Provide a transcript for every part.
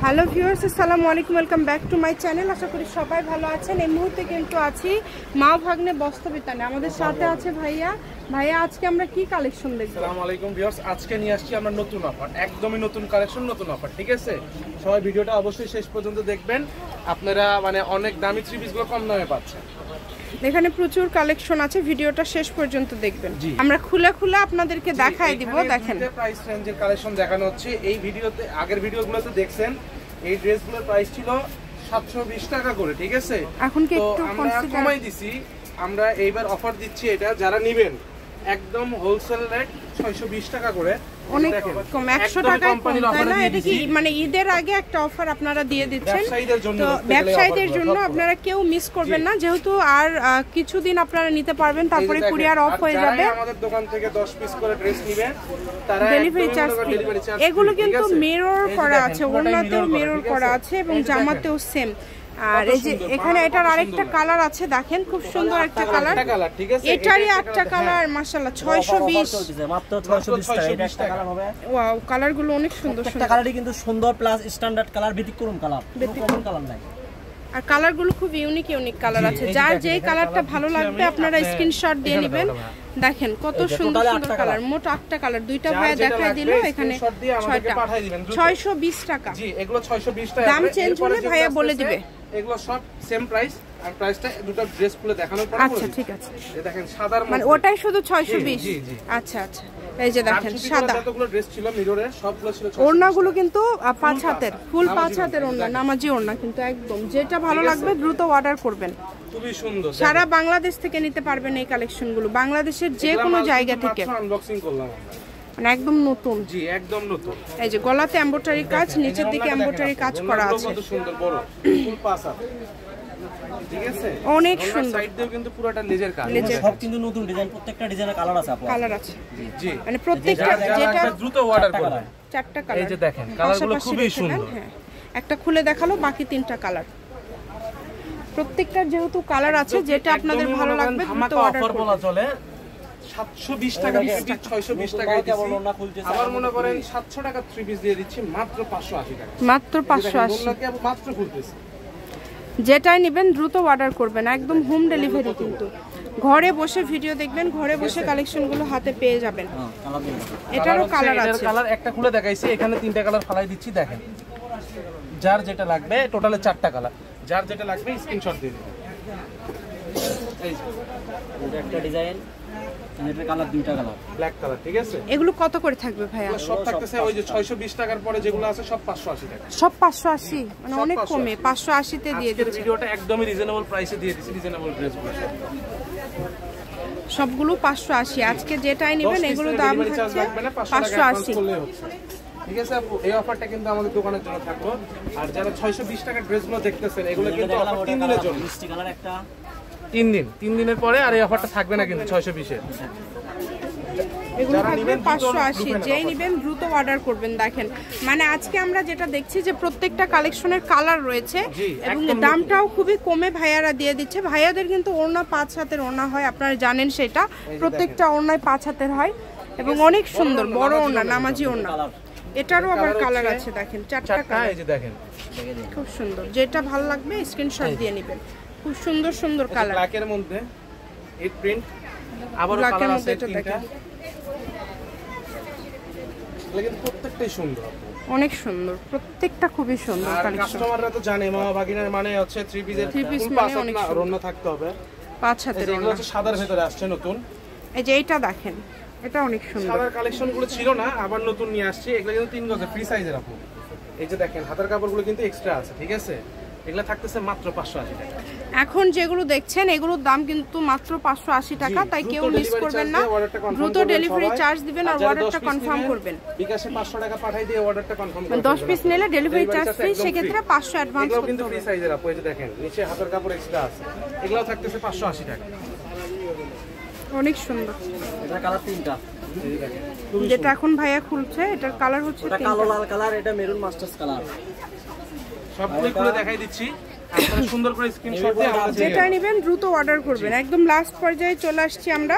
Hello viewers, আসসালামু আলাইকুম, welcome back to my channel. আশা করি সবাই ভালো আছেন। এই মুহূর্তে কিন্তু আছি মা ভাগ্নে বস্ত্রবিতানে। আমাদের সাথে আছে ভাইয়া। আজকে আমরা কি কালেকশন দেখব? আসসালামু আলাইকুম ভিউয়ার্স, আজকে নিয়ে আসছি আমরা নতুন অফার, একদমই নতুন কালেকশন, নতুন অফার। ঠিক আছে, সবাই ভিডিওটা অবশ্যই শেষ পর্যন্ত দেখবেন। আপনারা অনেক দামি থ্রি পিসগুলো কম দামে পাচ্ছেন। এখানে প্রচুর কালেকশন আছে, ভিডিওটা শেষ পর্যন্ত দেখবেন। আমরা খুলে খুলে আপনাদেরকে দেখাই দিব। দেখেন প্রাইস রেঞ্জের কালেকশন দেখানো হচ্ছে। এই ভিডিওতে, আগের ভিডিওগুলোতে দেখছেন এই ড্রেসগুলোর প্রাইস ছিল 720 টাকা করে। ঠিক আছে, এখন কি একটু আমরা কমাই দিছি। আমরা এইবার অফার দিচ্ছি, এটা যারা নেবেন একদম হোলসেল রেট 620 টাকা করে। অনেক কম, 100 টাকা কম, তাই না? এটা কি ঈদের আগে একটা অফার আপনারা দিয়ে দিচ্ছেন, তো ব্যবসায়ীদের জন্য আপনারা কেউ মিস করবেন না, যেহেতু আর কিছুদিন আপনারা নিতে পারবেন, তারপরে কুরিয়ার অফ হয়ে যাবে। আমাদের দোকান থেকে 10 পিস করে ড্রেস নেবেন, তারা ডেলিভারি চার্জ ফ্রি। এগুলো কিন্তু মিরর করা আছে, ওড়নাতেও মিরর করা আছে এবং জামাতেও সেম। আর এই যে এখানে এটার আরেকটা কালার আছে, দেখেন খুব সুন্দর একটা কালার। এটারই একটা কালার, মাশাআল্লাহ 620 মাত্র 620 টাকা। এটা একটা কালার হবে। ওয়াও, কালারগুলো অনেক সুন্দর। একটা কালারই কিন্তু সুন্দর, প্লাস স্ট্যান্ডার্ড কালার, ব্যতিক্রম কালার, ব্যতিক্রম কালার নাই। আর কালারগুলো খুব ইউনিক কালার আছে। যার যেই কালারটা ভালো লাগবে আপনারা স্ক্রিনশট দিয়ে নেবেন। দেখেন কত সুন্দর সুন্দর কালার, মোট 8টা কালার। দুইটা ভাইয়া দেখাই দিল, এখানে 6টা 620 টাকা। জি, এগুলো 620 টাকা। দাম চেঞ্জ হলে ভাইয়া বলে দিবে। এগুলো সব সেম প্রাইস, আর প্রাইসটা দুটো ড্রেস খুলে দেখানোর পর। আচ্ছা ঠিক আছে, এই দেখেন সাদার মধ্যে, ওটাই শুধু 620। আচ্ছা, এই যে দেখেন সাদা যতগুলো ড্রেস ছিল মিররে সবগুলো ছিল। ওড়নাগুলো কিন্তু 5 হাতের, ফুল 5 হাতের ওড়না, নামাজি ওড়না কিন্তু একদম। যেটা ভালো লাগবে দ্রুত অর্ডার করবেন। খুবই সুন্দর, সারা বাংলাদেশ থেকে নিতে পারবেন এই কালেকশনগুলো, বাংলাদেশের যে কোনো জায়গা থেকে। আনবক্সিং করলাম একদম নতুন। জি, একদম নতুন। এই যে গলাতে এমব্রয়ডারি কাজ, নিচের দিকে এমব্রয়ডারি কাজ করা আছে। কত সুন্দর বড় ফুল পাস আছে। ঠিক আছে, অনেক সুন্দর। সাইড দিয়েও কিন্তু পুরোটা লেজের কাজ। সব কিন্তু নতুন ডিজাইন, প্রত্যেকটা ডিজাইনের কালার আছে আপনার। কালার আছে জি, প্রত্যেকটা, যেটা দ্রুত অর্ডার করবেন। 4টা কালার। এই যে দেখেন কালারগুলো খুবই সুন্দর। হ্যাঁ, একটা খুলে দেখালো, বাকি 3টা কালার। প্রত্যেকটার যেহেতু কালার আছে, যেটা আপনাদের ভালো লাগবে দ্রুত অর্ডার করবেন। বলা চলে 720 টাকা দিচ্ছি, 620 টাকায় দিচ্ছি। আবার মনে করেন 700 টাকা 3 পিস দিয়ে দিচ্ছি মাত্র 580 টাকা। মাত্র 580। মাত্র খুলতেছি। যেটাই নেবেন দ্রুত অর্ডার করবেন, একদম হোম ডেলিভারি। কিন্তু ঘরে বসে ভিডিও দেখবেন, ঘরে বসে কালেকশনগুলো হাতে পেয়ে যাবেন। এটারও কালার আছে। কালার একটা খুলে দেখাইছি, এখানে 3টা কালার ফালাই দিচ্ছি। দেখেন যার যেটা লাগবে, টোটালে 4টা কালার, যার যেটা লাগবে স্ক্রিনশট দিয়ে দিবেন। এই যে একটা ডিজাইন, এটার কালার 2টা কালার, ব্ল্যাক কালার। ঠিক আছে, এগুলো কত করে থাকবে ভাইয়া? সব থাকতেছে ওই যে 620 টাকার পরে যেগুলো আছে সব 580 টাকা। সব 580, অনেক কমে 580 তে দিয়ে দিচ্ছি। ভিডিওটা একদমই রিজনেবল প্রাইসে দিয়ে দিচ্ছি, রিজনেবল ড্রেসগুলো সবগুলো 580। আজকে যেটাই নেবেন এগুলো দাম থাকছে 580। ঠিক আছে আপু, এই অফারটা কিন্তু আমাদের দোকানের জন্য থাকলো। আর যারা 620 টাকার ড্রেসগুলো দেখতেছেন, এগুলো কিন্তু অফার 3 দিনের জন্য। মিষ্টি কালার একটা, 3 দিনের পরে আর এই অফারটা থাকবে না কিন্তু 620 এর। এগুলো থাকবে 580। যেই নেবেন দ্রুত অর্ডার করবেন। দেখেন আজকে আমরা যেটা দেখছি যে প্রত্যেকটা কালেকশনের কালার রয়েছে এবং দামটাও খুবই কমে ভাইয়ারা দিয়ে দিচ্ছে। ভাইয়াদের কিন্তু ওড়না 5 হাতের ওড়না হয়, আপনারা জানেন সেটা। প্রত্যেকটা ওড়নায় 5 হাতের হয় এবং অনেক সুন্দর বড় ওড়না, নামাজি ওড়না। এটারও আবার কালার আছে, দেখেন 4টা কালার। এই যে দেখেন খুব সুন্দর, যেটা ভালো লাগবে স্ক্রিনশট দিয়ে নেবেন। খুব সুন্দর সুন্দর কালার, ব্ল্যাকের মধ্যে এই প্রিন্ট, আবার কালার আছে 3টা। লাগেন প্রত্যেকটাই সুন্দর, অনেক সুন্দর, প্রত্যেকটা খুবই সুন্দর কালেকশন। কাস্টমাররা তো জানে মামা ভাগিনার মানে হচ্ছে 3 পিসের ফুল পাস না, ওড়না থাকতে হবে 5 হাতের। এগুলো হচ্ছে সাদার ভিতরে আসছে নতুন। এই যে এইটা দেখেন, এটা অনেক সুন্দর। সাদার কালেকশনগুলো ছিল না, আবার নতুন নিয়ে আসছে। এগুলো কিন্তু 3 গজে ফ্রি সাইজের আপু। এই যে দেখেন হাতের কাপড়গুলো কিন্তু এক্সট্রা আছে। ঠিক আছে, এগুলো থাকতেছে মাত্র 580 টাকা। এখন যেগুলো দেখছেন এগুলোর দাম কিন্তু মাত্র 580 টাকা, তাই কেউ মিস করবেন না। দ্রুত ডেলিভারি চার্জ দিবেন আর অর্ডারটা কনফার্ম করবেন। বিকাশে 500 টাকা পাঠিয়ে দিয়ে অর্ডারটা কনফার্ম করবেন। 10 পিস নিলে ডেলিভারি চার্জ ফ্রি, সেক্ষেত্রে 500 অ্যাডভান্স করতে হবে। কিন্তু ফ্রি সাইজের আপু। এই যে দেখেন নিচে হাতের কাপড় এক্সট্রা আছে, এগুলো থাকতেছে 580 টাকা। অনেক সুন্দর। এটার কালার 3টা, যেটা এখন ভাইয়া খুলছে এটার কালার হচ্ছে এটা কালো লাল কালার, এটা মেরুন মাস্টার্স কালার। সবগুলো খুলে দেখাই দিচ্ছি। আপনারা সুন্দর করে স্ক্রিনশট দিয়ে আমাদের যেটা নেবেন দ্রুত অর্ডার করবেন। একদম লাস্ট পর্যায়ে চলে আসছি আমরা,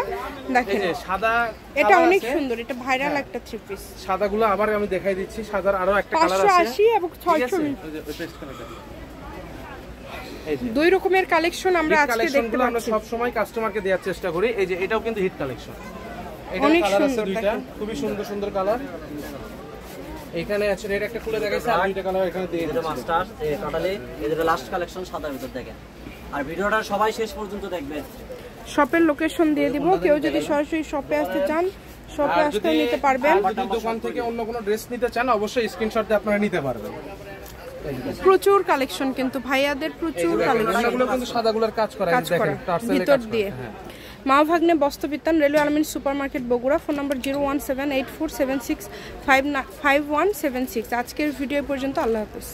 দেখেন এই যে সাদা এটা অনেক সুন্দর, এটা ভাইরাল একটা থ্রি পিস। সাদাগুলো আবার আমি দেখাই দিচ্ছি, সাদার আরো একটা কালার আছে 580 এবং 600 দুই রকমের কালেকশন আমরা আজকে দেখতে আমরা পাচ্ছি। সব সময় কাস্টমারকে দেওয়ার চেষ্টা করি। এই যে এটাও কিন্তু হিট কালেকশন, এটা অনেক কালার আছে সুন্দর, দুইটা, দেখেন। খুবই সুন্দর সুন্দর কালার। এখানে আছে রেড একটা খুলে দেখাইছে, আর দুইটা কালার এখানে দিয়ে এটা মাস্টার টোটালি এদের লাস্ট কালেকশন সাদার ভিতর দেখেন। আর ভিডিওটা সবাই শেষ পর্যন্ত দেখবেন। শপের লোকেশন দিয়ে দিব, কেউ যদি সরাসরি শপে আসতে চান শপে আসতে নিতে পারবেন। যদি দোকান থেকে অন্য কোনো ড্রেস নিতে চান অবশ্যই স্ক্রিনশট দিয়ে আপনারা নিতে পারবেন। প্রচুর কালেকশন কিন্তু ভাইয়াদের, প্রচুর কালেকশন এগুলো কিন্তু সাদাগুলোর কাজ করা, এই দেখেন টার্সেলে ভিতর কাজ দিয়ে। করা। হ্যাঁ, মা ভাগ্নে বস্ত্রবিতান, রেলওয়ে আলমিন সুপারমার্কেট বগুড়া, ফোন নম্বর 01784765176। আজকের ভিডিও পর্যন্ত, আল্লাহ হাফেজ।